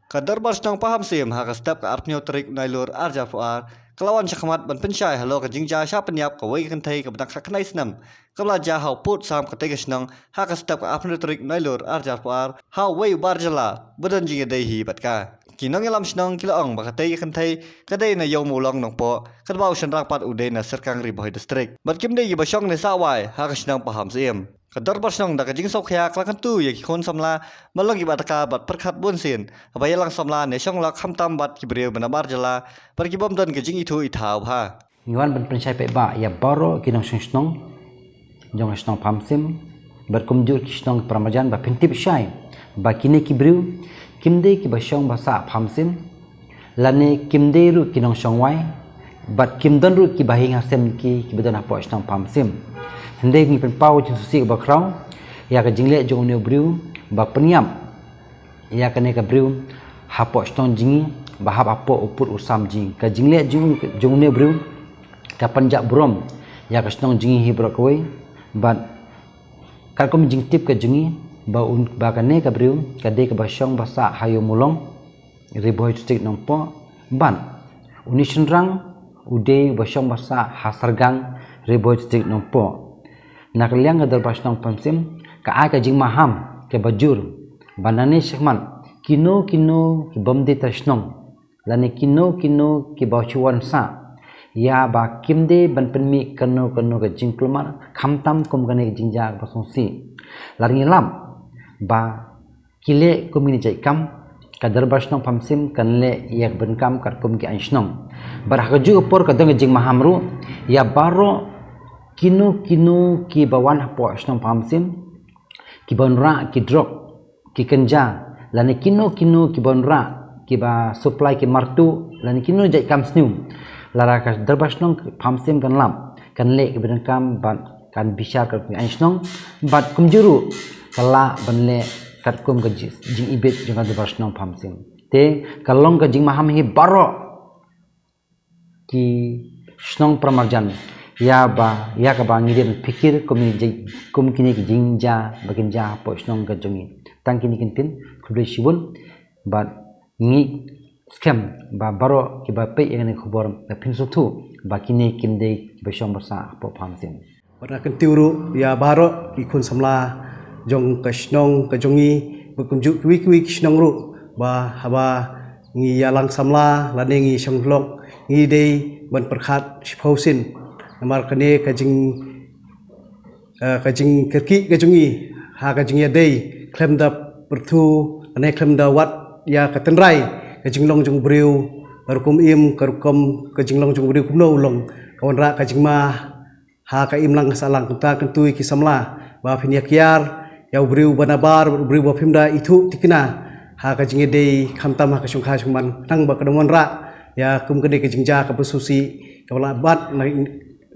Kadar nang paham sim haka step ka arpnyo trik nailur arja fuar kelawan syakmat ban pensyai halo ka jingja sya penyap ka wei kan thai ka badak saknai snam kamla ja hau put sam ka tegas nang haka step ka arpnyo trik nailur arja fuar hau wei barjala badan jinga dei hi batka kinong yalam snang kilaong baka tei kan thai kadai na yau mulong nong po kadbau shanrak pat udai na serkang riboy distrik bat kim dei ba syong ne sawai haka snang paham sim Kadar nang da kajing sok ya klakan tu ya kikon samla malong ibataka bat perkat bunsin abaya lang samla ne syong lak hamtam bat kibreu benabar jala per kibom dan kajing itu itau ha Ngiwan ban pensai pe ba ya baro kinong snong jong snong pamsim berkumjur kisnong pramajan ba pintip syai ba kine kibreu kimde ki ba syong basa pamsim lane kimde ru kinong syongwai bat kimdon ru ki bahing hasem ki bedon apo snong pamsim Hendai ni penpau jin susi ba krau ya ka jingle jong ne briu ba peniam ya ka ne ka briu hapo stong jingi ba hap apo upur usam jing ka jingle jong ne briu ka panjak brom ya ka stong jingi hi bro koi ba ka kom jing tip ka jingi ba ka ne ka briu ka de ka ba syong ba sa hayo mulong riboy stik nong po ban unishin rang ude ba syong ba sa hasargang riboy stik nong po nakliang gadal pasnong pamsim ka ay ka jing maham ke bajur banane shikman kino ki bomde tasnong lane kino ki bachuan sa ya ba kimde ban penmi kano ka jing klumar khamtam kum gane jingja basong si laring lam ba kile kumini jai kam kadar pasnong pamsim kanle yak ban kam kat kum ki ansnong bar haju por kadang jing maham ru ya baro kino ki bawan hapo asnong pamsim ki bonra ki drop ki kenja lani kino ki bonra ki ba supply ki martu lani kino jai kam snu lara ka darbasnong pamsim kan lam kan le ki bedan kam ban kan bishar ka asnong bat kumjuru kala banle kat kum ka jing ibet jang darbasnong pamsim te kalong ka jing maham hi baro ki snong pramarjan ya ka ba ngidin pikir kum kini ki jingja baginja po snong ka jongi tang kini kintin kuble shibun ba ngi scam ba baro ki ba pe ngani khobor ba pinsu tu ba kini kimde ba shom basa po phamsim wana kan tiuru ya baro ki kun samla jong ka snong ka jongi ba kunju kwi snong ru ba haba ngi yalang samla lane ngi shanglok ngi dei ban perkhat shphausin namar kane kajing kerki kajungi ha kajing ya dei klem da pertu ane klem da wat ya katenrai kajing long jung briu karukum im karukum kajing long jung briu kumno long kawan ra kajing ma ha ka im lang salang kunta kentui ki samla ba phinia kiar ya briu banabar briu ba phimda itu tikina ha kajing dei khamtam ha kasung kha sungman nang ba kadamon ra ya kum kade kajing ja ka besusi kawala bat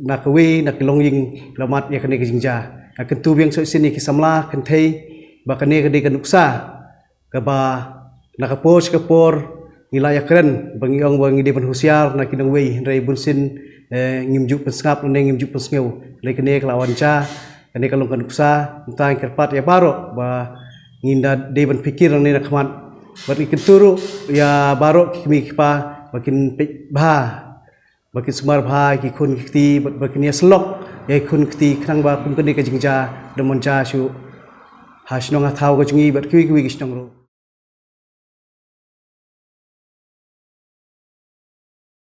nak kawi nak longying lamat ya kene kejingja akan tu biang so sini kisamla kan thei ba kene kade kan uksa ka ba nak kapos kapor ngilaya keren bangiong bangi de husiar nak kinong wei rai bunsin ngimju pensngap ne ngimju pensngeu le kene kelawan cha kene kalong kan uksa entang kerpat ya baro ba nginda de ban pikir ne nak khamat ba ikenturu ya baro kimi kipa makin bah Bakin sumar bhai ki kun kiti bakin ya selok ya kun kiti krang ba kun kene ka jingja demon ja shu hasnong athau ka jungi bat kiwi kisnong ro